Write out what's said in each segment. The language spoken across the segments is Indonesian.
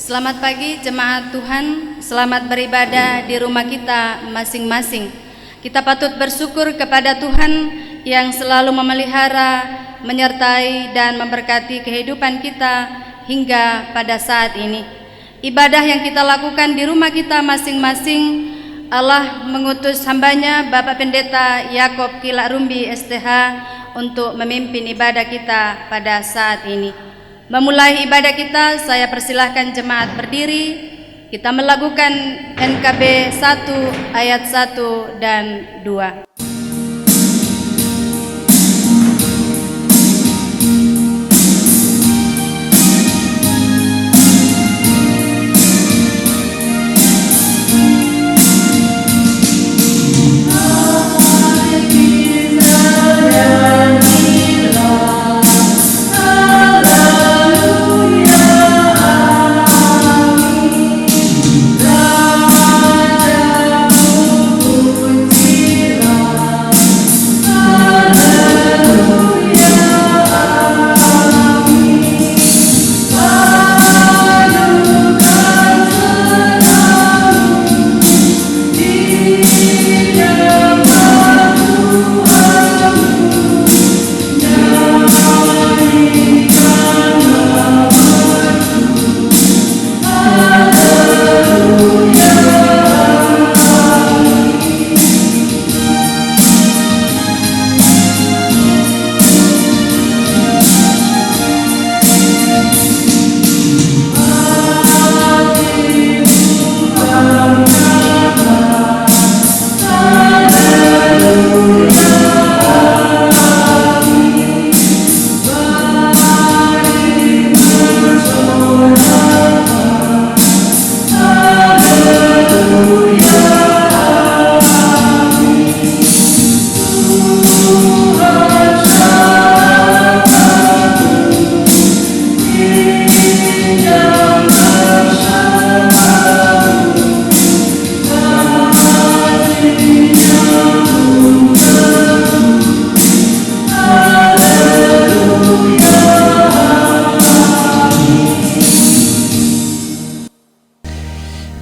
Selamat pagi jemaat Tuhan, selamat beribadah di rumah kita masing-masing. Kita patut bersyukur kepada Tuhan yang selalu memelihara, menyertai dan memberkati kehidupan kita hingga pada saat ini. Ibadah yang kita lakukan di rumah kita masing-masing, Allah mengutus hambanya Bapak Pendeta Yakob Kila Rumbi STH untuk memimpin ibadah kita pada saat ini. Memulai ibadah kita, saya persilahkan jemaat berdiri. Kita melakukan NKB 1 ayat 1 dan 2.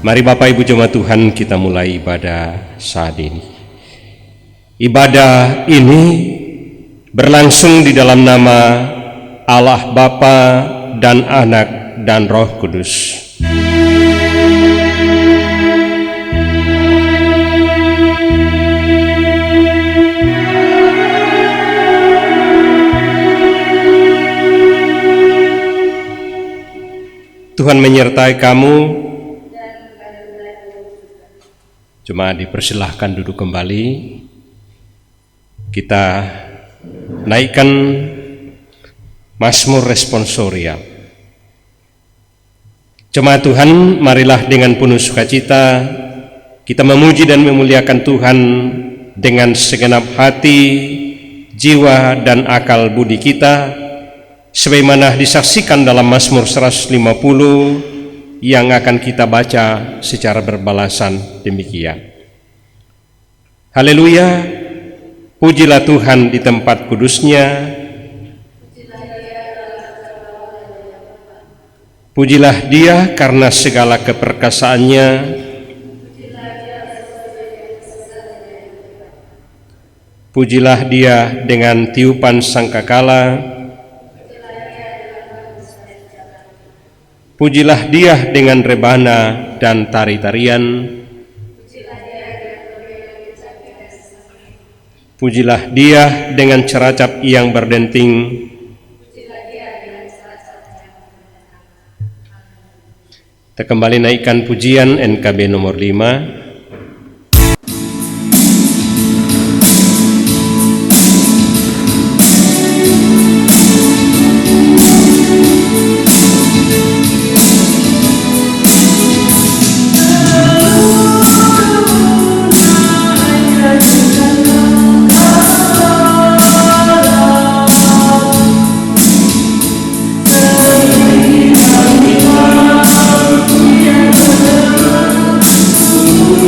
Mari Bapak Ibu jemaat Tuhan, kita mulai ibadah saat ini. Ibadah ini berlangsung di dalam nama Allah Bapa dan Anak dan Roh Kudus. Tuhan menyertai kamu. Cuma dipersilahkan duduk kembali. Kita naikkan Mazmur responsorial. Jemaat Tuhan, marilah dengan penuh sukacita kita memuji dan memuliakan Tuhan dengan segenap hati, jiwa dan akal budi kita, sebagaimana disaksikan dalam Mazmur 150 yang akan kita baca secara berbalasan demikian. Haleluya, pujilah Tuhan di tempat kudusnya, pujilah Dia karena segala keperkasaannya, pujilah Dia dengan tiupan sangkakala, pujilah Dia dengan rebana dan tari-tarian, pujilah Dia dengan ceracap yang berdenting, kita kembali naikkan pujian NKB nomor 5. Ooh.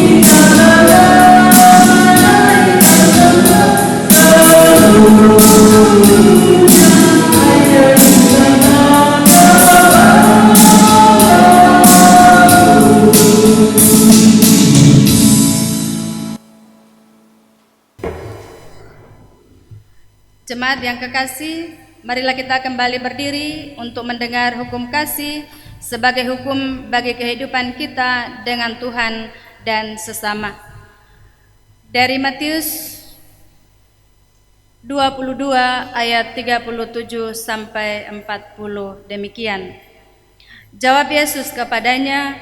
Jemaat yang kekasih, marilah kita kembali berdiri untuk mendengar hukum kasih sebagai hukum bagi kehidupan kita dengan Tuhan dan sesama. Dari Matius 22 ayat 37 sampai 40 demikian. Jawab Yesus kepadanya,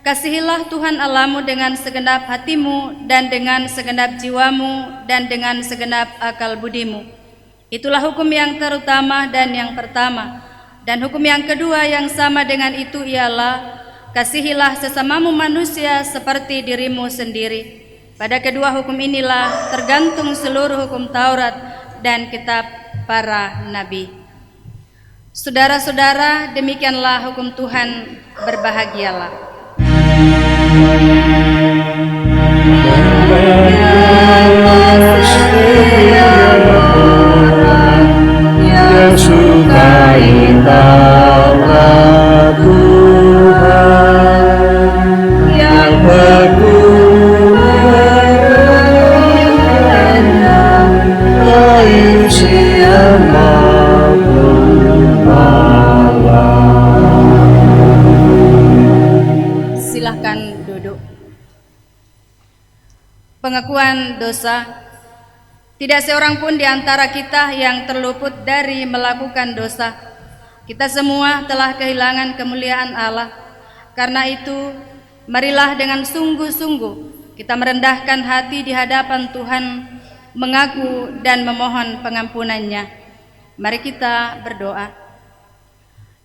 "Kasihilah Tuhan Allahmu dengan segenap hatimu dan dengan segenap jiwamu dan dengan segenap akal budimu. Itulah hukum yang terutama dan yang pertama. Dan hukum yang kedua yang sama dengan itu ialah, kasihilah sesamamu manusia seperti dirimu sendiri. Pada kedua hukum inilah tergantung seluruh hukum Taurat dan kitab para nabi." Saudara-saudara, demikianlah hukum Tuhan, berbahagialah. Yang sukai Taurat Tuhan, yang berguna lain siapapun malam. Silahkan duduk. Pengakuan dosa. Tidak seorang pun di antara kita yang terluput dari melakukan dosa. Kita semua telah kehilangan kemuliaan Allah. Karena itu, marilah dengan sungguh-sungguh kita merendahkan hati di hadapan Tuhan, mengaku dan memohon pengampunannya. Mari kita berdoa.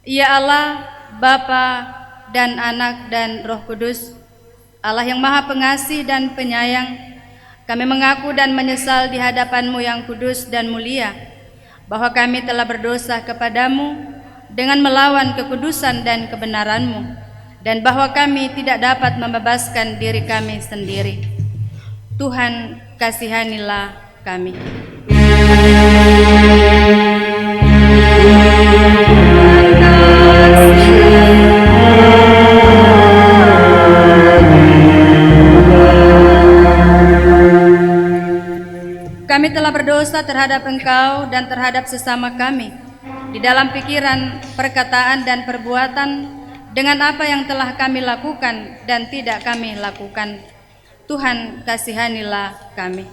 Ya Allah, Bapa dan Anak dan Roh Kudus, Allah yang Maha Pengasih dan Penyayang, kami mengaku dan menyesal di hadapan-Mu yang kudus dan mulia, bahwa kami telah berdosa kepadamu dengan melawan kekudusan dan kebenaran-Mu, dan bahwa kami tidak dapat membebaskan diri kami sendiri. Tuhan, kasihanilah kami. Kami telah berdosa terhadap Engkau dan terhadap sesama kami, di dalam pikiran, perkataan, dan perbuatan, dengan apa yang telah kami lakukan dan tidak kami lakukan. Tuhan, kasihanilah kami.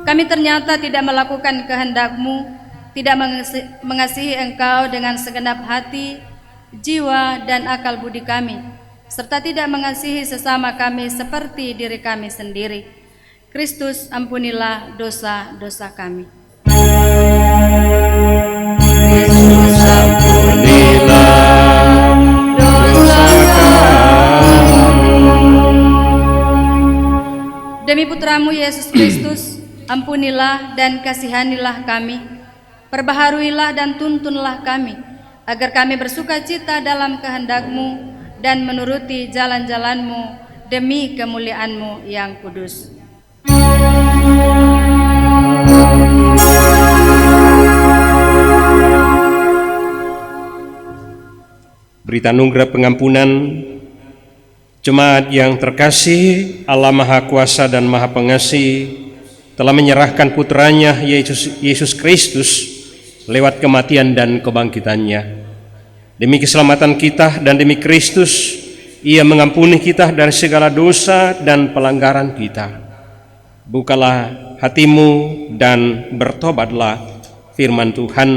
Kami ternyata tidak melakukan kehendak-Mu, tidak mengasihi Engkau dengan segenap hati, jiwa, dan akal budi kami, serta tidak mengasihi sesama kami seperti diri kami sendiri. Kristus, ampunilah dosa-dosa kami. Kristus, ampunilah dosa kami. Demi Putramu Yesus Kristus, ampunilah dan kasihanilah kami. Perbaharuilah dan tuntunlah kami, agar kami bersuka cita dalam kehendak-Mu dan menuruti jalan-jalan-Mu demi kemuliaan-Mu yang kudus. Berita anugerah pengampunan. Jemaat yang terkasih, Allah Maha Kuasa dan Maha Pengasih telah menyerahkan putranya Yesus Kristus lewat kematian dan kebangkitannya. Demi keselamatan kita dan demi Kristus, Ia mengampuni kita dari segala dosa dan pelanggaran kita. Bukalah hatimu dan bertobatlah, firman Tuhan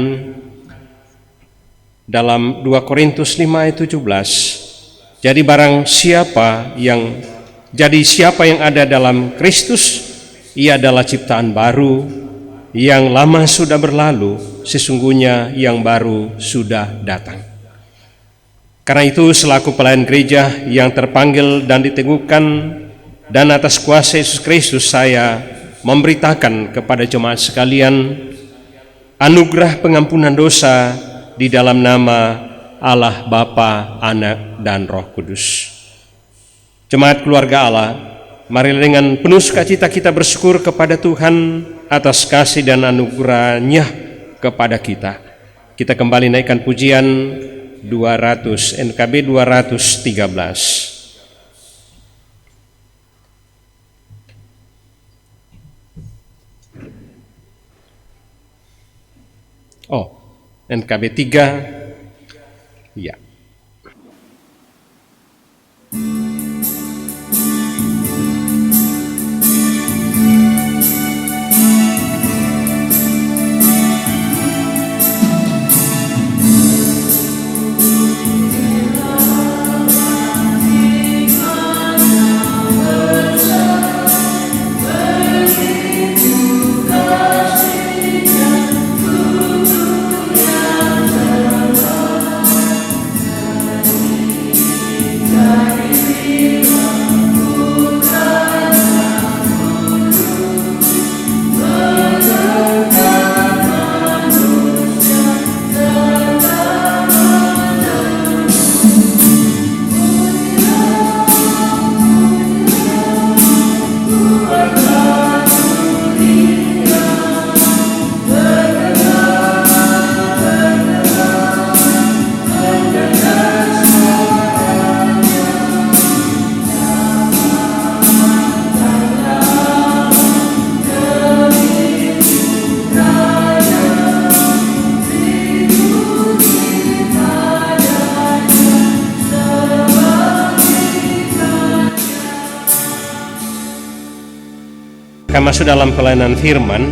dalam 2 Korintus 5 ayat 17. Jadi siapa yang ada dalam Kristus, ia adalah ciptaan baru. Yang lama sudah berlalu, sesungguhnya yang baru sudah datang. Karena itu, selaku pelayan gereja yang terpanggil dan diteguhkan, dan atas kuasa Yesus Kristus, saya memberitakan kepada jemaat sekalian anugerah pengampunan dosa di dalam nama Allah Bapa, Anak, dan Roh Kudus. Jemaat keluarga Allah, marilah dengan penuh sukacita kita bersyukur kepada Tuhan atas kasih dan anugerah-Nya kepada kita. Kita kembali naikkan pujian 200, NKB 213. Oh, NKB 3. Ya. Kita masuk dalam pelayanan firman.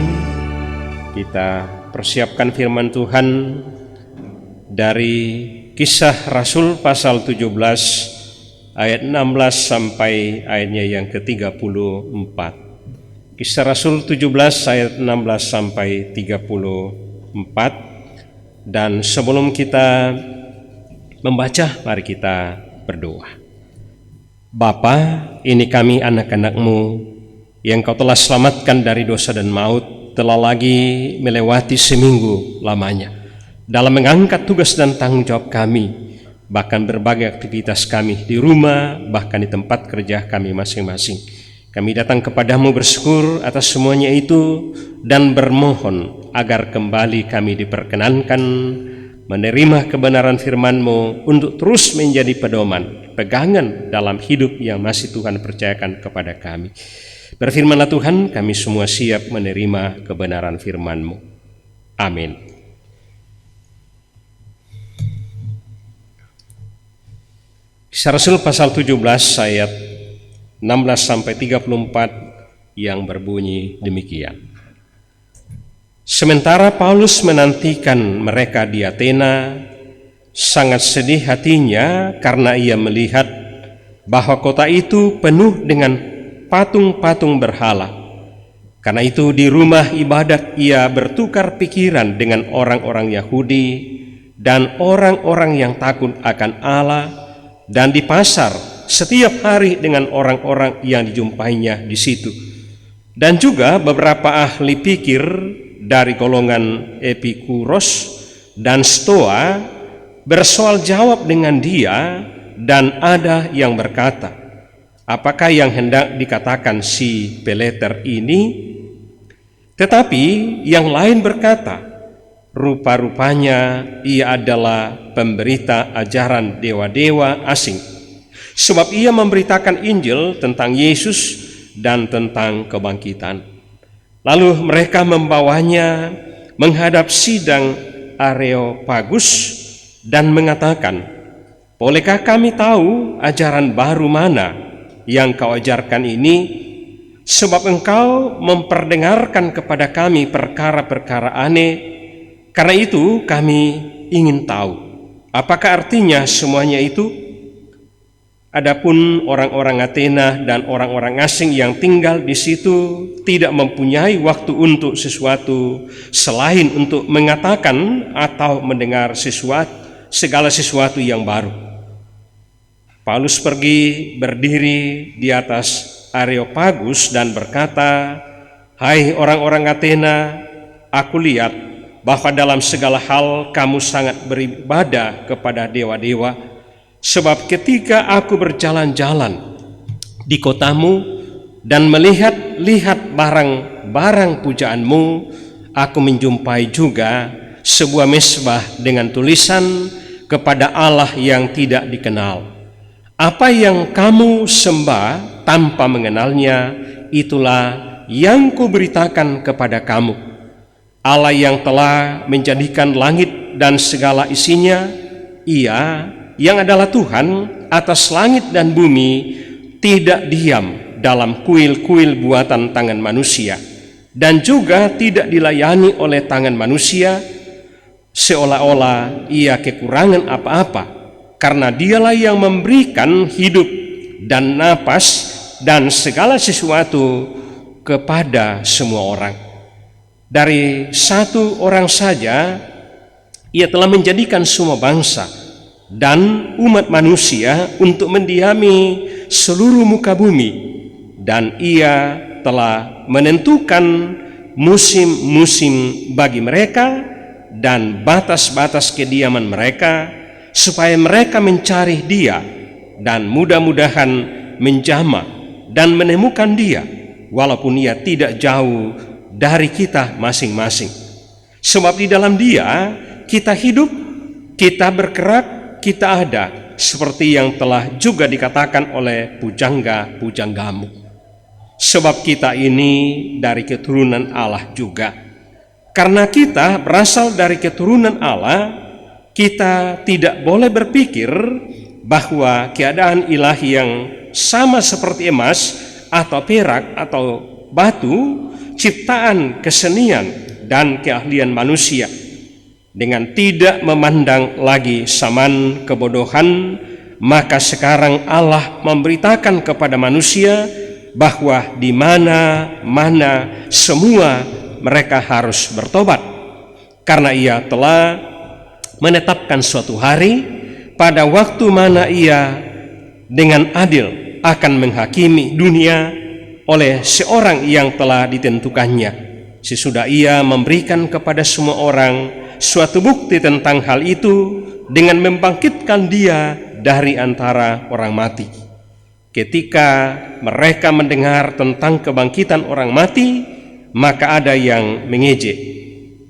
Kita persiapkan firman Tuhan dari Kisah Rasul pasal 17 ayat 16 sampai ayatnya yang ke-34. Kisah Rasul 17 ayat 16 sampai 34. Dan sebelum kita membaca, mari kita berdoa. Bapa, ini kami anak-anak-Mu yang Kau telah selamatkan dari dosa dan maut, telah lagi melewati seminggu lamanya dalam mengangkat tugas dan tanggung jawab kami, bahkan berbagai aktivitas kami di rumah, bahkan di tempat kerja kami masing-masing. Kami datang kepadamu bersyukur atas semuanya itu dan bermohon agar kembali kami diperkenankan menerima kebenaran firman-Mu untuk terus menjadi pedoman, pegangan dalam hidup yang masih Tuhan percayakan kepada kami. Berfirmanlah Tuhan, kami semua siap menerima kebenaran firman-Mu. Amin. Kisah Rasul pasal 17 ayat 16 sampai 34 yang berbunyi demikian. Sementara Paulus menantikan mereka di Athena, sangat sedih hatinya karena ia melihat bahwa kota itu penuh dengan patung-patung berhala. Karena itu di rumah ibadat ia bertukar pikiran dengan orang-orang Yahudi dan orang-orang yang takut akan Allah, dan di pasar setiap hari dengan orang-orang yang dijumpainya di situ. Dan juga beberapa ahli pikir dari golongan Epikuros dan Stoa bersoal jawab dengan dia, dan ada yang berkata, apakah yang hendak dikatakan si Peleter ini? Tetapi yang lain berkata, rupa-rupanya ia adalah pemberita ajaran dewa-dewa asing, sebab ia memberitakan Injil tentang Yesus dan tentang kebangkitan. Lalu mereka membawanya menghadap sidang Areopagus dan mengatakan, bolehkah kami tahu ajaran baru mana yang kau ajarkan ini, sebab engkau memperdengarkan kepada kami perkara-perkara aneh. Karena itu kami ingin tahu, apakah artinya semuanya itu? Adapun orang-orang Athena dan orang-orang asing yang tinggal di situ tidak mempunyai waktu untuk sesuatu selain untuk mengatakan atau mendengar segala sesuatu yang baru. Paulus pergi berdiri di atas Areopagus dan berkata, hai orang-orang Athena, aku lihat bahwa dalam segala hal kamu sangat beribadah kepada dewa-dewa. Sebab ketika aku berjalan-jalan di kotamu dan melihat-lihat barang-barang pujaanmu, aku menjumpai juga sebuah mezbah dengan tulisan kepada Allah yang tidak dikenal. Apa yang kamu sembah tanpa mengenalnya, itulah yang kuberitakan kepada kamu. Allah yang telah menjadikan langit dan segala isinya, Ia yang adalah Tuhan atas langit dan bumi, tidak diam dalam kuil-kuil buatan tangan manusia, dan juga tidak dilayani oleh tangan manusia, seolah-olah Ia kekurangan apa-apa, karena Dialah yang memberikan hidup dan napas dan segala sesuatu kepada semua orang. Dari satu orang saja Ia telah menjadikan semua bangsa dan umat manusia untuk mendiami seluruh muka bumi, dan Ia telah menentukan musim-musim bagi mereka dan batas-batas kediaman mereka, supaya mereka mencari Dia dan mudah-mudahan menjamah dan menemukan Dia, walaupun Ia tidak jauh dari kita masing-masing. Sebab di dalam Dia kita hidup, kita bergerak, kita ada, seperti yang telah juga dikatakan oleh pujangga-pujanggamu. Sebab kita ini dari keturunan Allah juga. Karena kita berasal dari keturunan Allah, kita tidak boleh berpikir bahwa keadaan ilahi yang sama seperti emas atau perak atau batu, ciptaan kesenian dan keahlian manusia, dengan tidak memandang lagi zaman kebodohan, maka sekarang Allah memberitakan kepada manusia bahwa di mana-mana semua mereka harus bertobat, karena Ia telah menetapkan suatu hari pada waktu mana Ia dengan adil akan menghakimi dunia oleh seorang yang telah ditentukannya, sesudah Ia memberikan kepada semua orang suatu bukti tentang hal itu dengan membangkitkan Dia dari antara orang mati. Ketika mereka mendengar tentang kebangkitan orang mati, maka ada yang mengejek,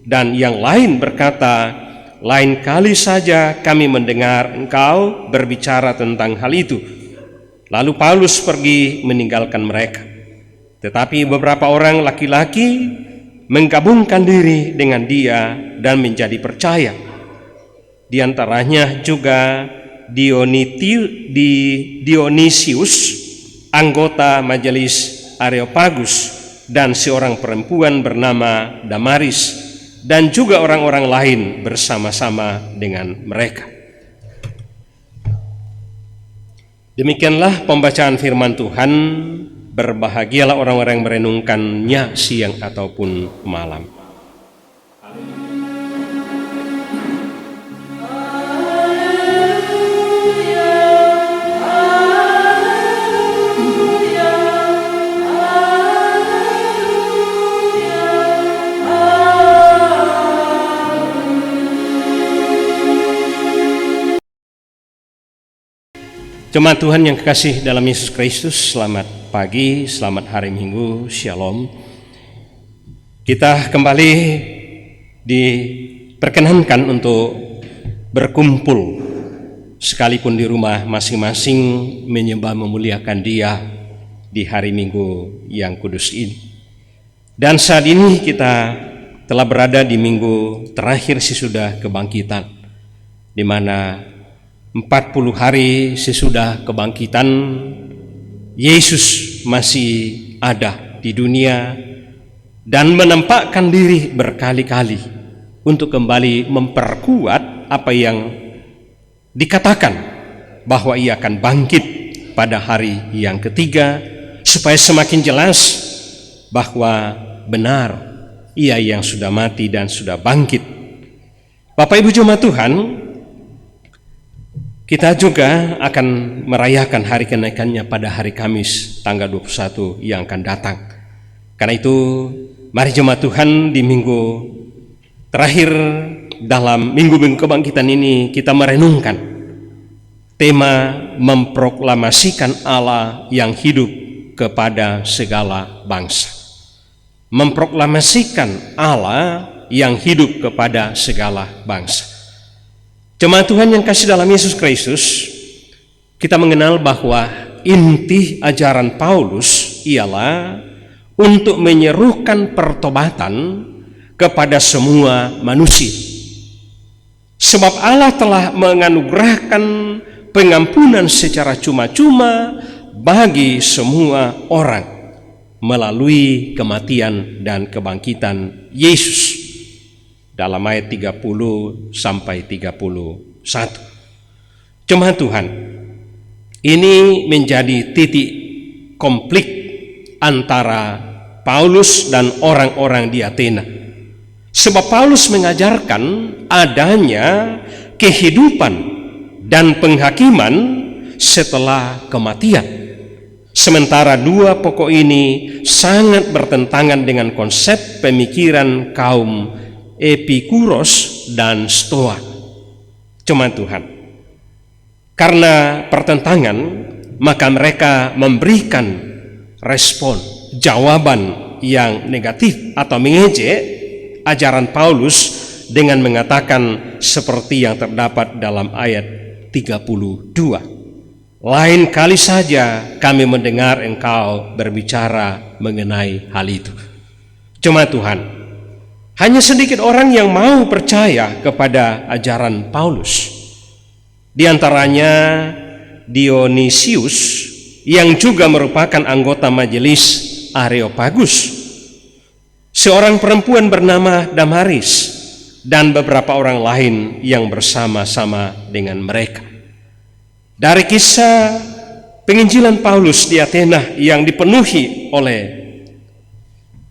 dan yang lain berkata, lain kali saja kami mendengar engkau berbicara tentang hal itu. Lalu Paulus pergi meninggalkan mereka. Tetapi beberapa orang laki-laki menggabungkan diri dengan dia dan menjadi percaya. Di antaranya juga Dionisius, anggota majelis Areopagus, dan seorang perempuan bernama Damaris, dan juga orang-orang lain bersama-sama dengan mereka. Demikianlah pembacaan firman Tuhan. Berbahagialah orang-orang yang merenungkannya siang ataupun malam. Jemaat Tuhan yang kekasih dalam Yesus Kristus, selamat pagi, selamat hari Minggu, Shalom. Kita kembali diperkenankan untuk berkumpul sekalipun di rumah masing-masing, menyembah memuliakan Dia di hari Minggu yang kudus ini. Dan saat ini kita telah berada di minggu terakhir sesudah kebangkitan, di mana 40 hari sesudah kebangkitan, Yesus masih ada di dunia dan menampakkan diri berkali-kali untuk kembali memperkuat apa yang dikatakan bahwa Ia akan bangkit pada hari yang ketiga, supaya semakin jelas bahwa benar Ia yang sudah mati dan sudah bangkit. Bapak Ibu jemaat Tuhan, kita juga akan merayakan hari kenaikannya pada hari Kamis tanggal 21 yang akan datang. Karena itu, mari jemaat Tuhan di minggu terakhir dalam minggu-minggu kebangkitan ini kita merenungkan tema memproklamasikan Allah yang hidup kepada segala bangsa. Memproklamasikan Allah yang hidup kepada segala bangsa. Jemaat Tuhan yang kasih dalam Yesus Kristus, kita mengenal bahwa inti ajaran Paulus ialah untuk menyerukan pertobatan kepada semua manusia. Sebab Allah telah menganugerahkan pengampunan secara cuma-cuma bagi semua orang melalui kematian dan kebangkitan Yesus. Dalam ayat 30 sampai 31. Jemaat Tuhan, ini menjadi titik konflik antara Paulus dan orang-orang di Athena. Sebab Paulus mengajarkan adanya kehidupan dan penghakiman setelah kematian. Sementara dua pokok ini sangat bertentangan dengan konsep pemikiran kaum Epikuros dan Stoa. Jemaat Tuhan, karena pertentangan, maka mereka memberikan respon, jawaban yang negatif atau mengejek ajaran Paulus dengan mengatakan seperti yang terdapat dalam ayat 32. Lain kali saja kami mendengar engkau berbicara mengenai hal itu. Jemaat Tuhan, hanya sedikit orang yang mau percaya kepada ajaran Paulus. Di antaranya Dionysius yang juga merupakan anggota majelis Areopagus, seorang perempuan bernama Damaris, dan beberapa orang lain yang bersama-sama dengan mereka. Dari kisah penginjilan Paulus di Athena yang dipenuhi oleh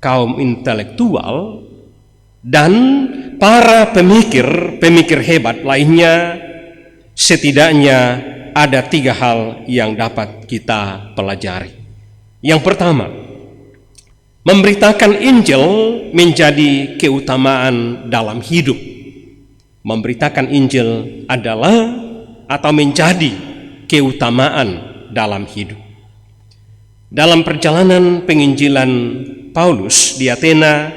kaum intelektual dan para pemikir hebat lainnya, setidaknya ada 3 hal yang dapat kita pelajari. Yang pertama, memberitakan Injil menjadi keutamaan dalam hidup. Memberitakan Injil adalah atau menjadi keutamaan dalam hidup. Dalam perjalanan penginjilan Paulus di Athena,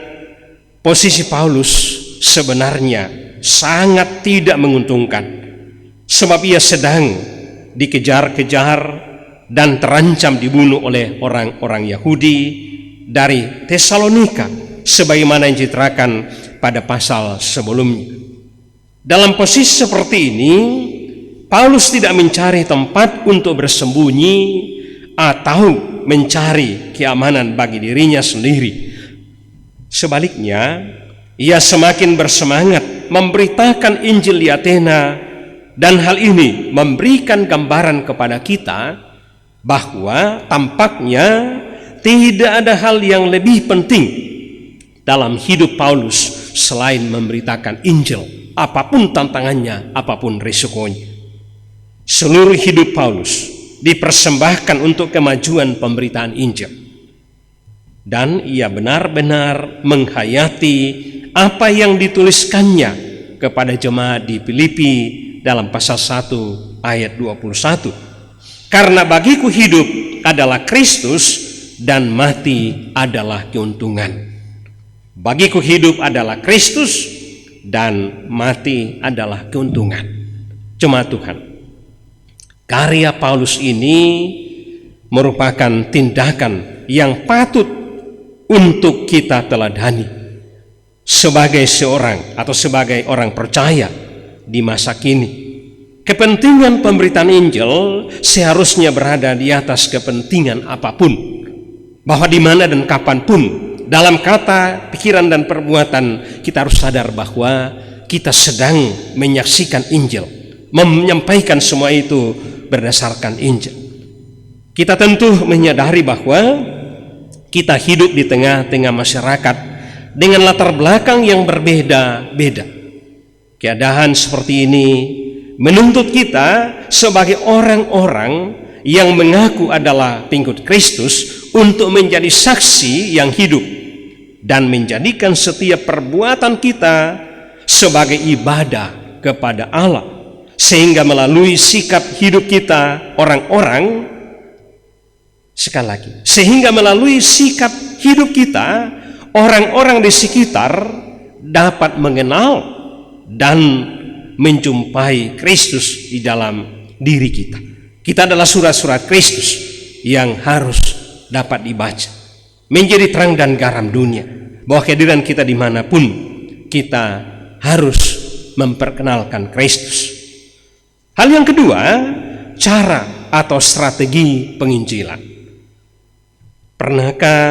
posisi Paulus sebenarnya sangat tidak menguntungkan, sebab ia sedang dikejar-kejar dan terancam dibunuh oleh orang-orang Yahudi dari Tesalonika, sebagaimana yang diceritakan pada pasal sebelumnya. Dalam posisi seperti ini, Paulus tidak mencari tempat untuk bersembunyi atau mencari keamanan bagi dirinya sendiri. Sebaliknya, ia semakin bersemangat memberitakan Injil di Athena, dan hal ini memberikan gambaran kepada kita bahwa tampaknya tidak ada hal yang lebih penting dalam hidup Paulus selain memberitakan Injil, apapun tantangannya, apapun risikonya. Seluruh hidup Paulus dipersembahkan untuk kemajuan pemberitaan Injil, dan ia benar-benar menghayati apa yang dituliskannya kepada jemaat di Filipi dalam pasal 1 ayat 21. Karena bagiku hidup adalah Kristus dan mati adalah keuntungan. Bagiku hidup adalah Kristus dan mati adalah keuntungan. Jemaat Tuhan, karya Paulus ini merupakan tindakan yang patut untuk kita teladani sebagai seorang atau sebagai orang percaya di masa kini. Kepentingan pemberitaan Injil seharusnya berada di atas kepentingan apapun, bahwa di mana dan kapanpun dalam kata, pikiran, dan perbuatan kita harus sadar bahwa kita sedang menyaksikan Injil, menyampaikan semua itu berdasarkan Injil. Kita tentu menyadari bahwa kita hidup di tengah-tengah masyarakat dengan latar belakang yang berbeda-beda. Keadaan seperti ini menuntut kita sebagai orang-orang yang mengaku adalah pengikut Kristus untuk menjadi saksi yang hidup dan menjadikan setiap perbuatan kita sebagai ibadah kepada Allah, sehingga melalui sikap hidup kita orang-orang, sekali lagi, sehingga melalui sikap hidup kita orang-orang di sekitar dapat mengenal dan menjumpai Kristus di dalam diri kita. Kita adalah surat-surat Kristus yang harus dapat dibaca, menjadi terang dan garam dunia, bahwa kehadiran kita dimanapun kita harus memperkenalkan Kristus. Hal yang kedua, cara atau strategi penginjilan. Pernahkah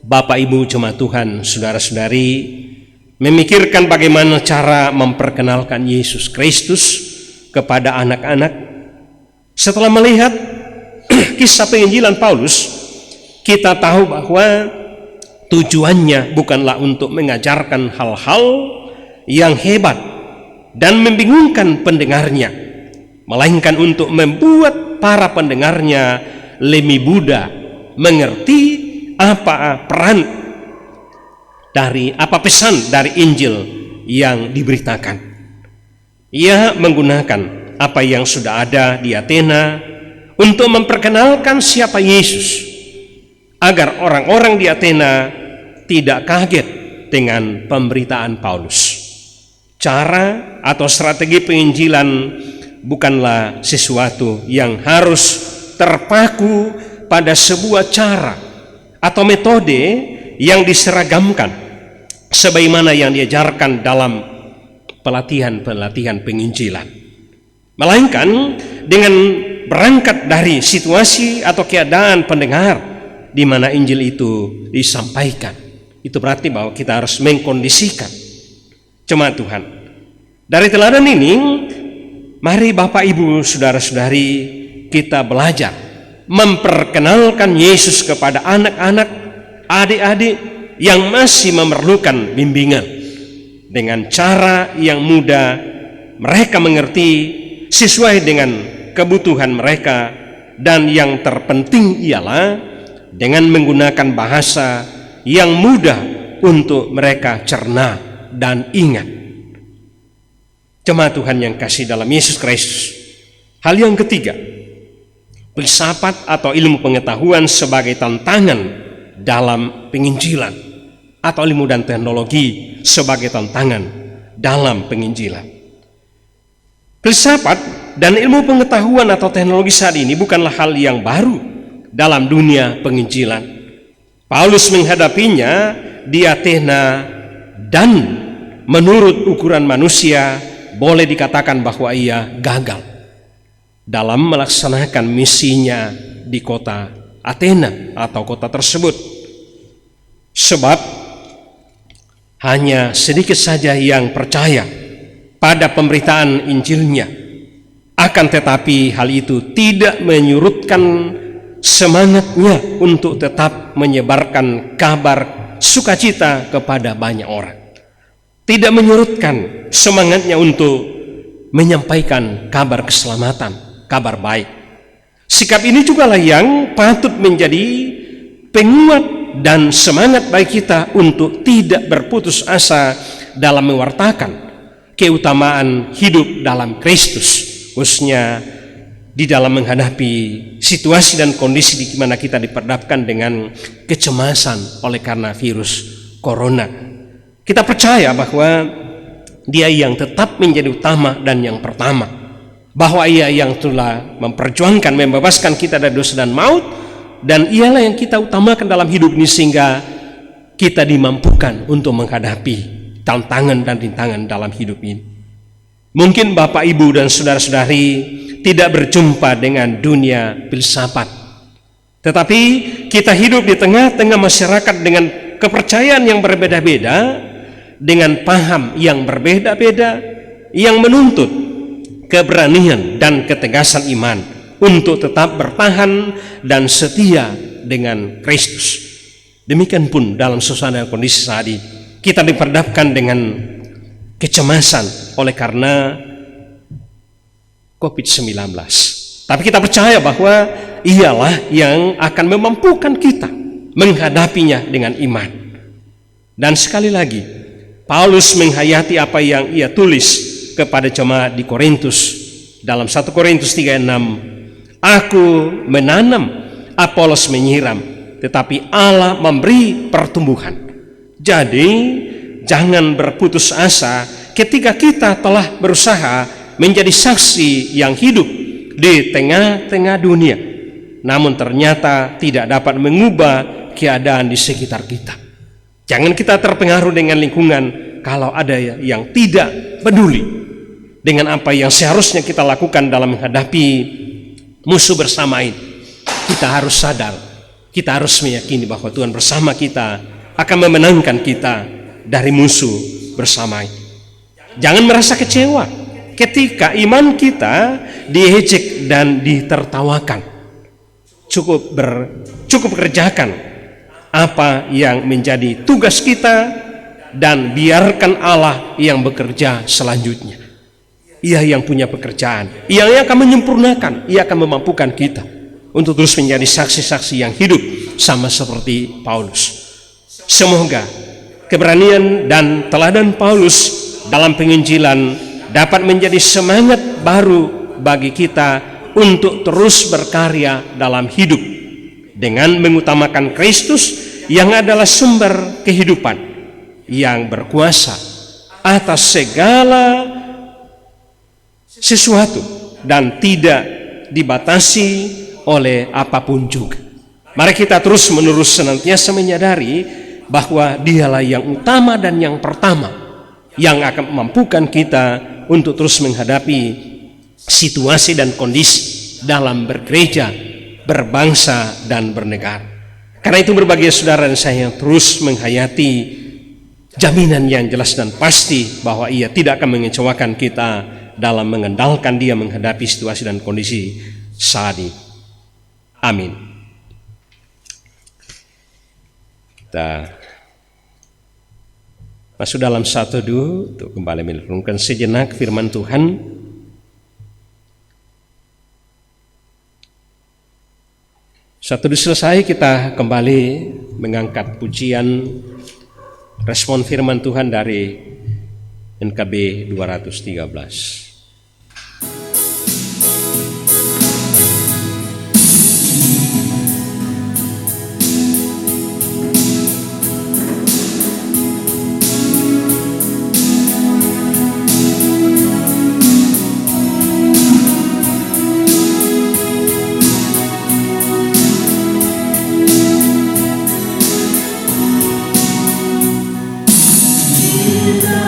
Bapak Ibu jemaat Tuhan, saudara-saudari, memikirkan bagaimana cara memperkenalkan Yesus Kristus kepada anak-anak? Setelah melihat kisah penginjilan Paulus, kita tahu bahwa tujuannya bukanlah untuk mengajarkan hal-hal yang hebat dan membingungkan pendengarnya, melainkan untuk membuat para pendengarnya lebih mudah mengerti apa pesan dari Injil yang diberitakan. Ia menggunakan apa yang sudah ada di Athena untuk memperkenalkan siapa Yesus, agar orang-orang di Athena tidak kaget dengan pemberitaan Paulus. Cara atau strategi penginjilan bukanlah sesuatu yang harus terpaku pada sebuah cara atau metode yang diseragamkan sebagaimana yang diajarkan dalam pelatihan-pelatihan penginjilan, melainkan dengan berangkat dari situasi atau keadaan pendengar di mana Injil itu disampaikan. Itu berarti bahwa kita harus mengkondisikan jemaat Tuhan. Dari teladan ini, mari Bapak Ibu saudara-saudari kita belajar memperkenalkan Yesus kepada anak-anak, adik-adik yang masih memerlukan bimbingan dengan cara yang mudah mereka mengerti sesuai dengan kebutuhan mereka, dan yang terpenting ialah dengan menggunakan bahasa yang mudah untuk mereka cerna dan ingat. Jemaat Tuhan yang kasih dalam Yesus Kristus. Hal yang ketiga, filsafat atau ilmu pengetahuan sebagai tantangan dalam penginjilan, atau ilmu dan teknologi sebagai tantangan dalam penginjilan. Filsafat dan ilmu pengetahuan atau teknologi saat ini bukanlah hal yang baru dalam dunia penginjilan. Paulus menghadapinya di Athena, dan menurut ukuran manusia boleh dikatakan bahwa ia gagal dalam melaksanakan misinya di kota Athena atau kota tersebut, sebab hanya sedikit saja yang percaya pada pemberitaan Injilnya. Akan tetapi hal itu tidak menyurutkan semangatnya untuk tetap menyebarkan kabar sukacita kepada banyak orang. Tidak menyurutkan semangatnya untuk menyampaikan kabar keselamatan, kabar baik. Sikap ini juga lah yang patut menjadi penguat dan semangat bagi kita untuk tidak berputus asa dalam mewartakan keutamaan hidup dalam Kristus, khususnya di dalam menghadapi situasi dan kondisi di mana kita diperdapkan dengan kecemasan oleh karena virus corona. Kita percaya bahwa Dia yang tetap menjadi utama dan yang pertama, bahwa Ia yang telah memperjuangkan, membebaskan kita dari dosa dan maut, dan Ialah yang kita utamakan dalam hidup ini sehingga kita dimampukan untuk menghadapi tantangan dan rintangan dalam hidup ini. Mungkin Bapak, Ibu, dan saudara-saudari tidak berjumpa dengan dunia filsafat, tetapi kita hidup di tengah-tengah masyarakat dengan kepercayaan yang berbeda-beda, dengan paham yang berbeda-beda, yang menuntut keberanian dan ketegasan iman untuk tetap bertahan dan setia dengan Kristus. Demikian pun dalam suasana kondisi saat ini, kita diperdapkan dengan kecemasan oleh karena COVID-19. Tapi kita percaya bahwa Ialah yang akan memampukan kita menghadapinya dengan iman. Dan sekali lagi, Paulus menghayati apa yang ia tulis kepada jemaat di Korintus dalam 1 Korintus 3:6. Aku menanam, Apolos menyiram, tetapi Allah memberi pertumbuhan. Jadi jangan berputus asa ketika kita telah berusaha menjadi saksi yang hidup di tengah-tengah dunia, namun ternyata tidak dapat mengubah keadaan di sekitar kita. Jangan kita terpengaruh dengan lingkungan kalau ada yang tidak peduli dengan apa yang seharusnya kita lakukan dalam menghadapi musuh bersama ini. Kita harus sadar, kita harus meyakini bahwa Tuhan bersama kita akan memenangkan kita dari musuh bersama ini. Jangan merasa kecewa ketika iman kita diejek dan ditertawakan. Cukup kerjakan apa yang menjadi tugas kita dan biarkan Allah yang bekerja selanjutnya. Ia yang punya pekerjaan, Ia yang akan menyempurnakan, Ia akan memampukan kita untuk terus menjadi saksi-saksi yang hidup sama seperti Paulus. Semoga keberanian dan teladan Paulus dalam penginjilan dapat menjadi semangat baru bagi kita untuk terus berkarya dalam hidup dengan mengutamakan Kristus yang adalah sumber kehidupan yang berkuasa atas segala sesuatu dan tidak dibatasi oleh apapun juga. Mari kita terus menerus senantiasa menyadari bahwa Dialah yang utama dan yang pertama yang akan memampukan kita untuk terus menghadapi situasi dan kondisi dalam bergereja, berbangsa, dan bernegara. Karena itu berbagai saudara dan saya yang terus menghayati jaminan yang jelas dan pasti bahwa Ia tidak akan mengecewakan kita dalam mengendalikan Dia menghadapi situasi dan kondisi saat ini. Amin. Kita masuk dalam satu teduh untuk kembali merenungkan sejenak firman Tuhan. Satu teduh selesai, kita kembali mengangkat pujian respon firman Tuhan dari NKB 213. Kita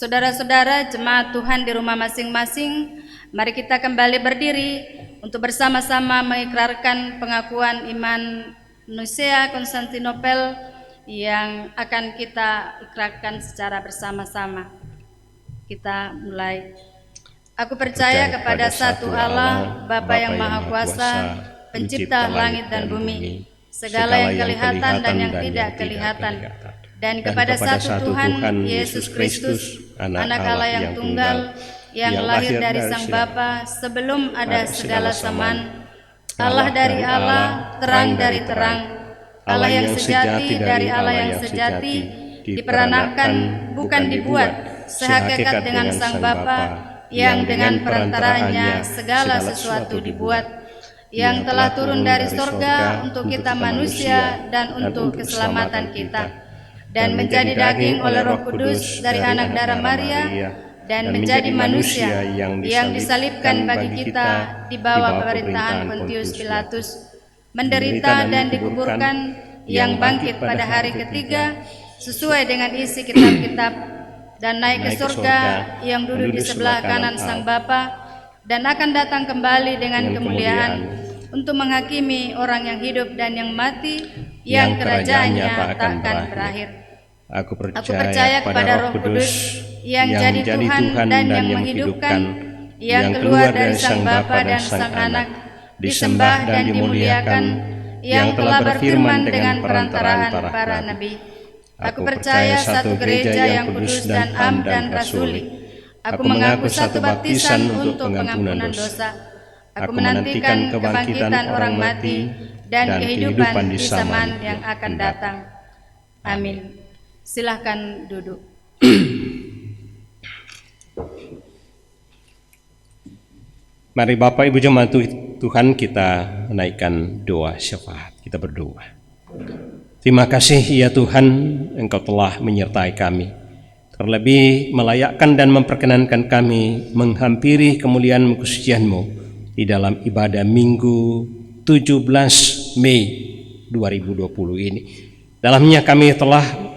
Saudara-saudara jemaat Tuhan di rumah masing-masing, mari kita kembali berdiri untuk bersama-sama mengikrarkan pengakuan iman Nicea Konstantinopel yang akan kita ikrarkan secara bersama-sama. Kita mulai. Aku percaya kepada satu Allah, Bapa yang Maha Kuasa, Pencipta langit dan bumi, segala yang kelihatan dan yang tidak kelihatan, dan kepada satu Tuhan, Yesus Kristus, Anak Allah yang tunggal, yang lahir dari Sang Bapa sebelum ada segala zaman, Allah dari Allah, terang dari terang, Allah yang sejati dari Allah yang sejati, diperanakkan, bukan dibuat, sehakikat dengan Sang Bapa, yang dengan perantaranya segala sesuatu dibuat, yang telah turun dari sorga untuk kita manusia dan untuk keselamatan kita, dan menjadi daging oleh Roh Kudus dari anak darah Maria, dan menjadi manusia yang disalibkan bagi kita di bawah pemerintahan Pontius Pilatus, menderita dan dikuburkan, yang bangkit pada hari ketiga sesuai dengan isi kitab-kitab, dan naik ke surga, yang duduk di sebelah kanan Sang Bapa, dan akan datang kembali dengan kemuliaan untuk menghakimi orang yang hidup dan yang mati, yang kerajaannya tak akan berakhir. Aku percaya kepada Roh Kudus yang jadi Tuhan dan yang menghidupkan, yang keluar dari Sang Bapa dan Sang Anak, disembah dan dimuliakan, yang telah berfirman dengan perantaraan para nabi. Aku percaya satu gereja yang kudus dan am dan rasuli. Aku mengaku satu baptisan untuk pengampunan dosa. Aku menantikan kebangkitan orang mati dan kehidupan di zaman yang akan datang. Amin. Silahkan duduk. Mari Bapak Ibu jemaat Tuhan, kita menaikkan doa syafaat. Kita berdoa. Terima kasih ya Tuhan, Engkau telah menyertai kami, terlebih melayakkan dan memperkenankan kami menghampiri kemuliaan kesucian-Mu di dalam ibadah Minggu 17 Mei 2020 ini. Dalamnya kami telah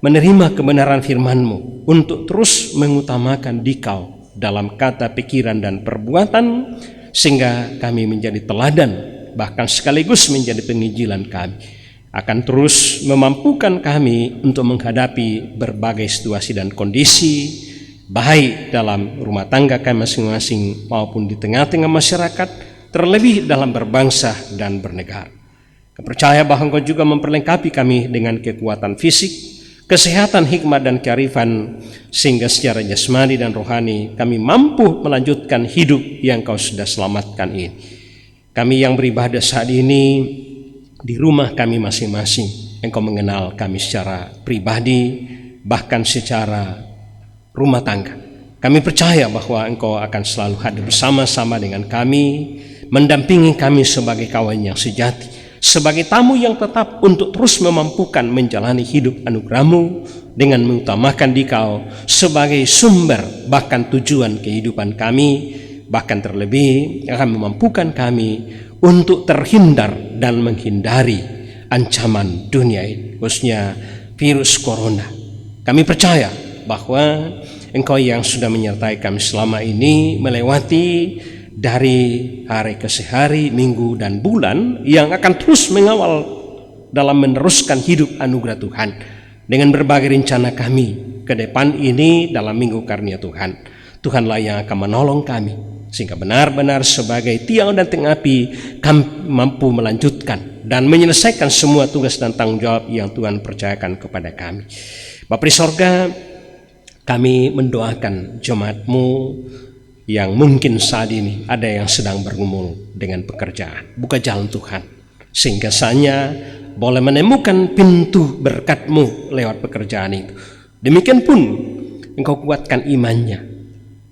menerima kebenaran firman-Mu untuk terus mengutamakan Dikau dalam kata, pikiran, dan perbuatan, sehingga kami menjadi teladan, bahkan sekaligus menjadi penginjilan kami, akan terus memampukan kami untuk menghadapi berbagai situasi dan kondisi, baik dalam rumah tangga kami masing-masing maupun di tengah-tengah masyarakat, terlebih dalam berbangsa dan bernegara. Kepercaya bahwa Engkau juga memperlengkapi kami dengan kekuatan fisik, kesehatan, hikmat, dan kearifan, sehingga secara jasmani dan rohani kami mampu melanjutkan hidup yang Kau sudah selamatkan ini. Kami yang beribadah saat ini di rumah kami masing-masing, Engkau mengenal kami secara pribadi, bahkan secara rumah tangga. Kami percaya bahwa Engkau akan selalu hadir bersama-sama dengan kami, mendampingi kami sebagai kawan yang sejati, sebagai tamu yang tetap untuk terus memampukan menjalani hidup anugerah-Mu dengan mengutamakan Dikau sebagai sumber bahkan tujuan kehidupan kami, bahkan terlebih akan memampukan kami untuk terhindar dan menghindari ancaman dunia ini, khususnya virus corona. Kami percaya bahwa Engkau yang sudah menyertai kami selama ini melewati dari hari ke hari, minggu dan bulan, yang akan terus mengawal dalam meneruskan hidup anugerah Tuhan dengan berbagai rencana kami ke depan ini dalam minggu karunia Tuhan. Tuhanlah yang akan menolong kami sehingga benar-benar sebagai tiang dan tengah api kami mampu melanjutkan dan menyelesaikan semua tugas dan tanggung jawab yang Tuhan percayakan kepada kami. Bapa di sorga, kami mendoakan jemaat-Mu yang mungkin saat ini ada yang sedang bergumul dengan pekerjaan. Buka jalan Tuhan, sehingga saya boleh menemukan pintu berkat-Mu lewat pekerjaan itu. Demikian pun Engkau kuatkan imannya,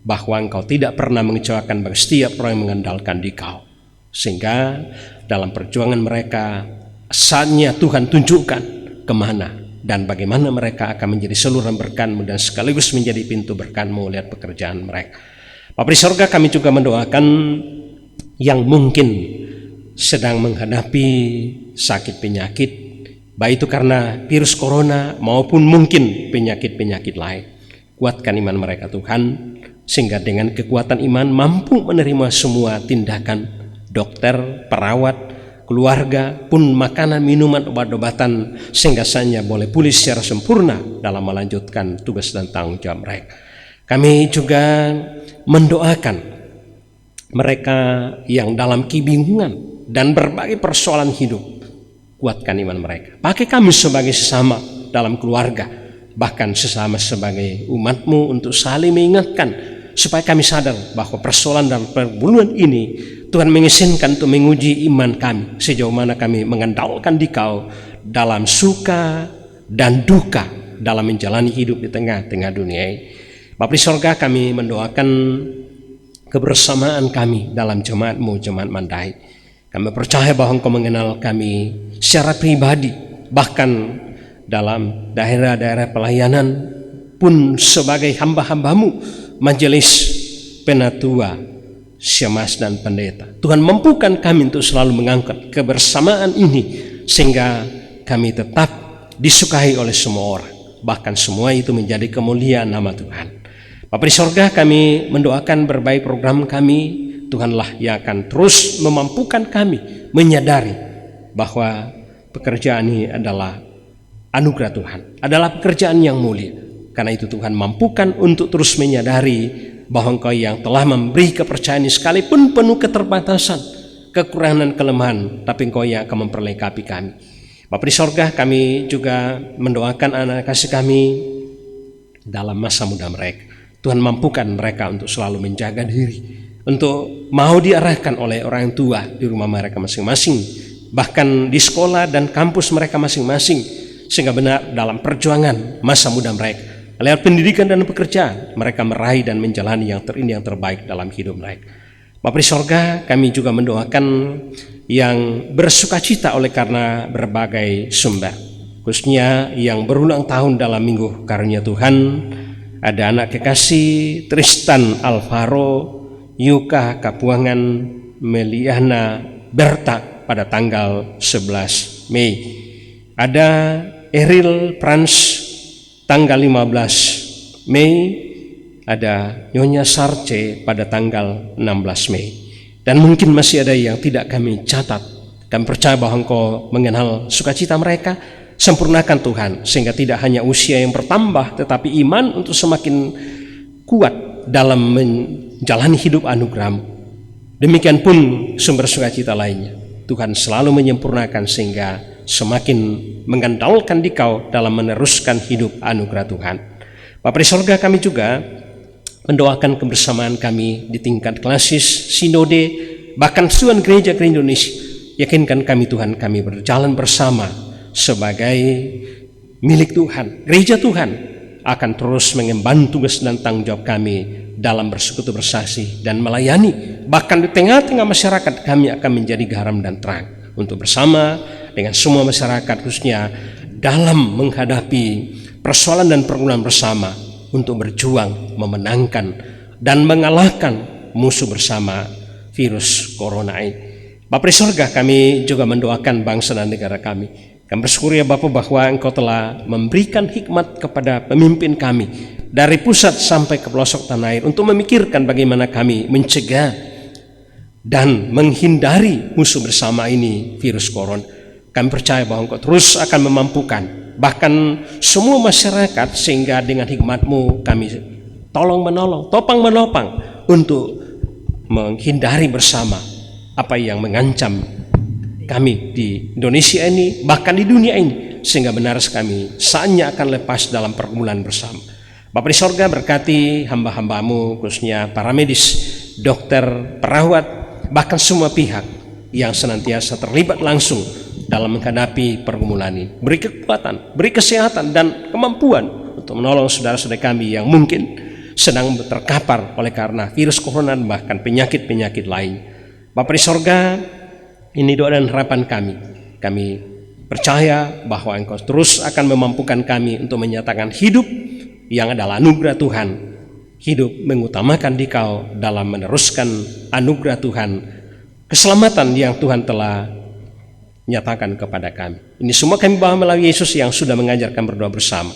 bahwa Engkau tidak pernah mengecewakan bagi setiap orang yang mengandalkan Dikau, sehingga dalam perjuangan mereka saatnya Tuhan tunjukkan kemana dan bagaimana mereka akan menjadi saluran berkat-Mu dan sekaligus menjadi pintu berkat-Mu lewat pekerjaan mereka. Bapa di sorga, kami juga mendoakan yang mungkin sedang menghadapi sakit penyakit, baik itu karena virus corona maupun mungkin penyakit-penyakit lain. Kuatkan iman mereka Tuhan, sehingga dengan kekuatan iman mampu menerima semua tindakan dokter, perawat, keluarga, pun makanan, minuman, obat-obatan, sehingga saja boleh pulih secara sempurna dalam melanjutkan tugas dan tanggung jawab mereka. Kami juga mendoakan mereka yang dalam kebingungan dan berbagai persoalan hidup. Kuatkan iman mereka. Pakai kami sebagai sesama dalam keluarga, bahkan sesama sebagai umat-Mu untuk saling mengingatkan, supaya kami sadar bahwa persoalan dan pergumulan ini Tuhan mengizinkan untuk menguji iman kami, sejauh mana kami mengandalkan Dikau dalam suka dan duka dalam menjalani hidup di tengah-tengah dunia ini. Bapa di sorga, kami mendoakan kebersamaan kami dalam jemaat-Mu, jemaat Mandai. Kami percaya bahwa Engkau mengenal kami secara pribadi, bahkan dalam daerah-daerah pelayanan pun sebagai hamba-hamba-Mu, majelis penatua, syemasi dan pendeta. Tuhan mampukan kami untuk selalu mengangkat kebersamaan ini, sehingga kami tetap disukai oleh semua orang, bahkan semua itu menjadi kemuliaan nama Tuhan. Bapa di sorga, kami mendoakan berbagai program kami. Tuhanlah yang akan terus memampukan kami menyadari bahwa pekerjaan ini adalah anugerah Tuhan, adalah pekerjaan yang mulia. Karena itu Tuhan mampukan untuk terus menyadari bahwa Engkau yang telah memberi kepercayaan ini, sekalipun penuh keterbatasan, kekurangan, kelemahan, tapi Engkau yang akan memperlengkapi kami. Bapa di sorga, kami juga mendoakan anak kasih kami dalam masa muda mereka. Tuhan mampukan mereka untuk selalu menjaga diri, untuk mau diarahkan oleh orang tua di rumah mereka masing-masing, bahkan di sekolah dan kampus mereka masing-masing, sehingga benar dalam perjuangan masa muda mereka, lewat pendidikan dan pekerjaan, mereka meraih dan menjalani yang terindah, yang terbaik dalam hidup mereka. Bapa di sorga, kami juga mendoakan yang bersukacita oleh karena berbagai sumber, khususnya yang berulang tahun dalam minggu karunia Tuhan. Ada anak kekasih Tristan Alvaro Yuka Kapuangan Meliana Berta pada tanggal 11 Mei. Ada Eril Prans tanggal 15 Mei. Ada Nyonya Sarce pada tanggal 16 Mei. Dan mungkin masih ada yang tidak kami catat. Kami percaya bahwa Engkau mengenal sukacita mereka. Sempurnakan Tuhan, sehingga tidak hanya usia yang bertambah, tetapi iman untuk semakin kuat dalam menjalani hidup anugerah-Mu. Demikian pun sumber sukacita lainnya, Tuhan selalu menyempurnakan sehingga semakin mengandalkan Dikau dalam meneruskan hidup anugerah Tuhan. Bapa di sorga, kami juga mendoakan kebersamaan kami di tingkat klasis, sinode, bahkan Tuhan gereja Indonesia. Yakinkan kami Tuhan, kami berjalan bersama sebagai milik Tuhan. Gereja Tuhan akan terus mengemban tugas dan tanggung jawab kami dalam bersekutu, bersaksi, dan melayani. Bahkan di tengah-tengah masyarakat, kami akan menjadi garam dan terang untuk bersama dengan semua masyarakat, khususnya dalam menghadapi persoalan dan pergumulan bersama, untuk berjuang memenangkan dan mengalahkan musuh bersama virus corona ini. Bapa di sorga, kami juga mendoakan bangsa dan negara kami. Kami bersyukur ya Bapa bahwa Engkau telah memberikan hikmat kepada pemimpin kami dari pusat sampai ke pelosok tanah air untuk memikirkan bagaimana kami mencegah dan menghindari musuh bersama ini, virus corona. Kami percaya bahwa Engkau terus akan memampukan bahkan semua masyarakat, sehingga dengan hikmat-Mu kami tolong menolong, topang menopang untuk menghindari bersama apa yang mengancam kami di Indonesia ini, bahkan di dunia ini, sehingga benar kami saatnya akan lepas dalam pergumulan bersama. Bapa di sorga, berkati hamba-hamba-Mu, khususnya para medis, dokter, perawat, bahkan semua pihak yang senantiasa terlibat langsung dalam menghadapi pergumulan ini. Beri kekuatan, beri kesehatan dan kemampuan untuk menolong saudara-saudara kami yang mungkin sedang terkapar oleh karena virus corona, bahkan penyakit-penyakit lain. Bapa di sorga, ini doa dan harapan kami. Kami percaya bahwa Engkau terus akan memampukan kami untuk menyatakan hidup yang adalah anugerah Tuhan, hidup mengutamakan Dikau dalam meneruskan anugerah Tuhan, keselamatan yang Tuhan telah nyatakan kepada kami. Ini semua kami bawa melalui Yesus yang sudah mengajarkan berdoa bersama.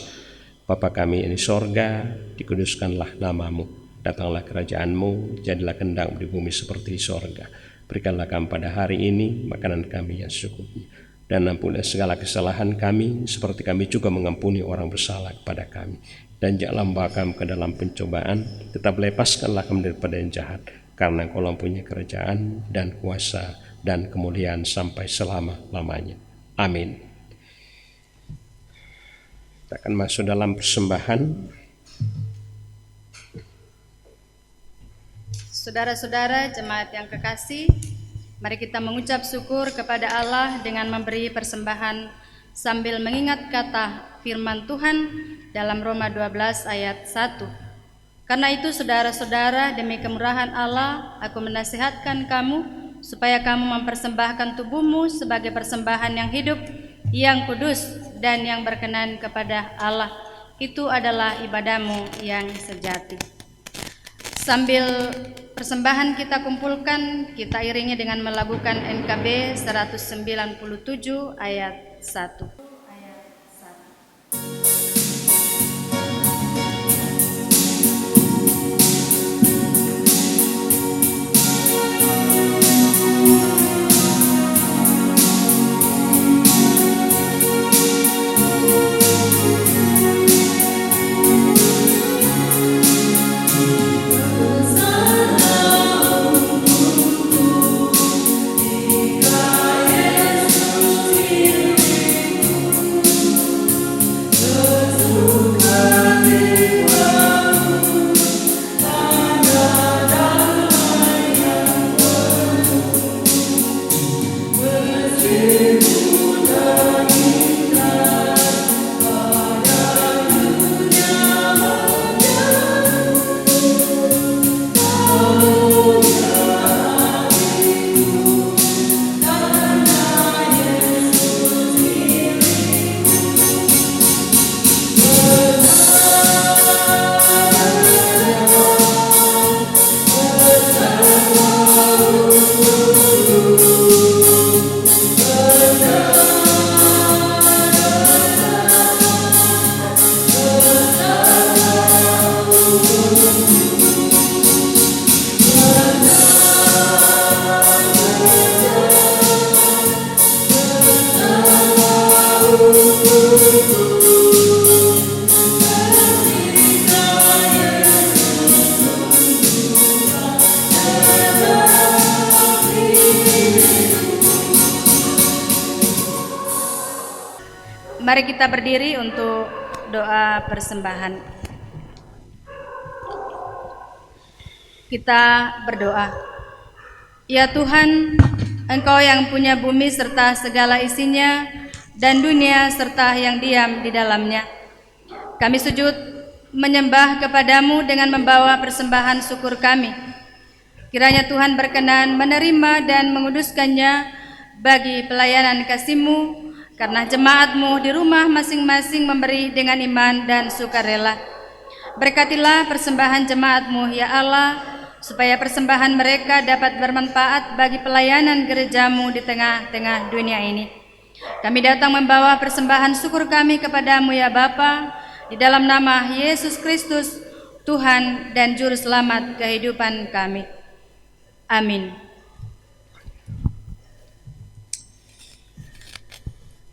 Bapa kami yang di sorga, dikuduskanlah namamu, datanglah kerajaanmu, jadilah kehendakmu di bumi seperti di sorga. Berikanlah kami pada hari ini makanan kami yang secukupnya, dan ampunilah segala kesalahan kami, seperti kami juga mengampuni orang bersalah kepada kami. Dan janganlah membawa kami ke dalam pencobaan, tetap lepaskanlah kami daripada yang jahat, karena Engkau mempunyai kerajaan dan kuasa dan kemuliaan sampai selama-lamanya. Amin. Kita akan masuk dalam persembahan. Saudara-saudara jemaat yang kekasih, mari kita mengucap syukur kepada Allah dengan memberi persembahan sambil mengingat kata firman Tuhan dalam Roma 12 ayat 1. Karena itu saudara-saudara, demi kemurahan Allah, aku menasihatkan kamu supaya kamu mempersembahkan tubuhmu sebagai persembahan yang hidup, yang kudus, dan yang berkenan kepada Allah. Itu adalah ibadahmu yang sejati. Sambil persembahan kita kumpulkan, kita iringi dengan melakukan NKB 197 ayat 1. Mari kita berdiri untuk doa persembahan. Kita berdoa. Ya Tuhan, Engkau yang punya bumi serta segala isinya, dan dunia serta yang diam di dalamnya. Kami sujud menyembah kepadamu dengan membawa persembahan syukur kami. Kiranya Tuhan berkenan menerima dan menguduskannya bagi pelayanan kasih-Mu, karena jemaat-Mu di rumah masing-masing memberi dengan iman dan sukarela. Berkatilah persembahan jemaat-Mu, ya Allah, supaya persembahan mereka dapat bermanfaat bagi pelayanan gereja-Mu di tengah-tengah dunia ini. Kami datang membawa persembahan syukur kami kepadamu, ya Bapa, di dalam nama Yesus Kristus, Tuhan dan Juru Selamat kehidupan kami. Amin.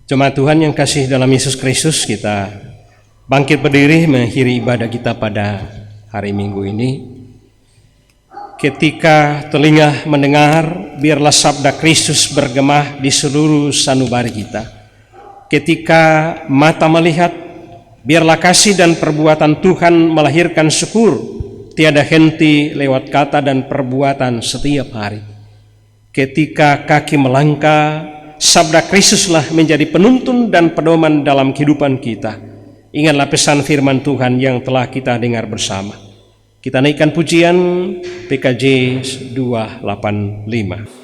Jemaat Tuhan yang kasih dalam Yesus Kristus, kita bangkit berdiri mengakhiri ibadah kita pada hari Minggu ini. Ketika telinga mendengar, biarlah sabda Kristus bergema di seluruh sanubari kita. Ketika mata melihat, biarlah kasih dan perbuatan Tuhan melahirkan syukur, tiada henti lewat kata dan perbuatan setiap hari. Ketika kaki melangkah, sabda Kristuslah menjadi penuntun dan pedoman dalam kehidupan kita. Ingatlah pesan firman Tuhan yang telah kita dengar bersama. Kita naikkan pujian PKJ 285.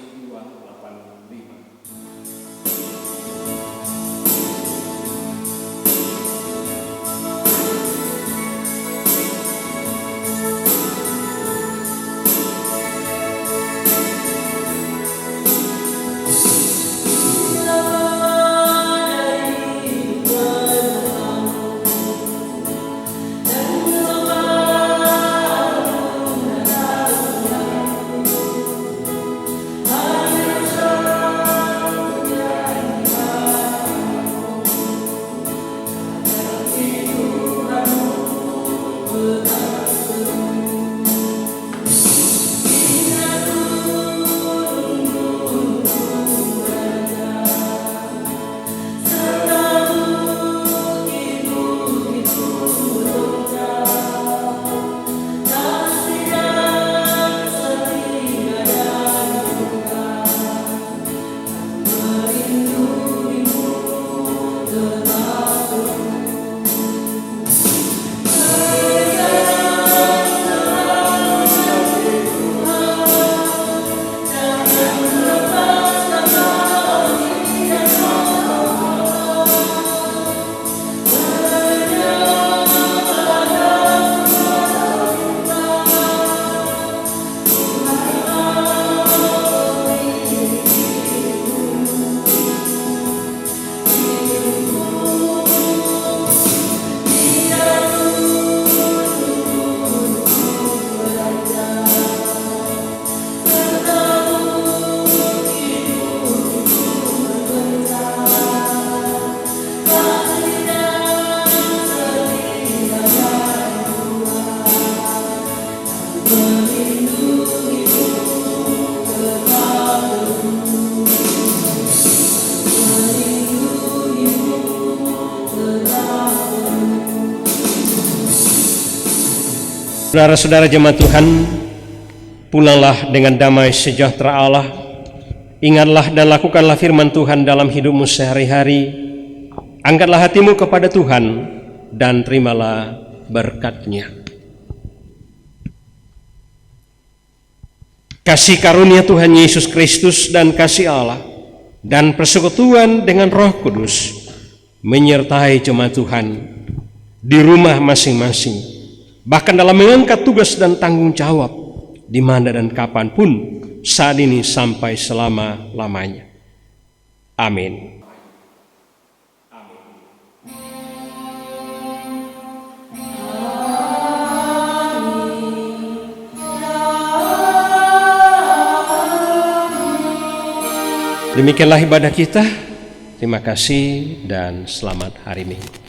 Saudara-saudara jemaat Tuhan, pulanglah dengan damai sejahtera Allah. Ingatlah dan lakukanlah firman Tuhan dalam hidupmu sehari-hari. Angkatlah hatimu kepada Tuhan dan terimalah berkat-Nya. Kasih karunia Tuhan Yesus Kristus dan kasih Allah dan persekutuan dengan Roh Kudus menyertai jemaat Tuhan di rumah masing-masing, bahkan dalam mengangkat tugas dan tanggung jawab di mana dan kapanpun saat ini sampai selama-lamanya. Amin. Demikianlah ibadah kita. Terima kasih dan selamat hari Minggu.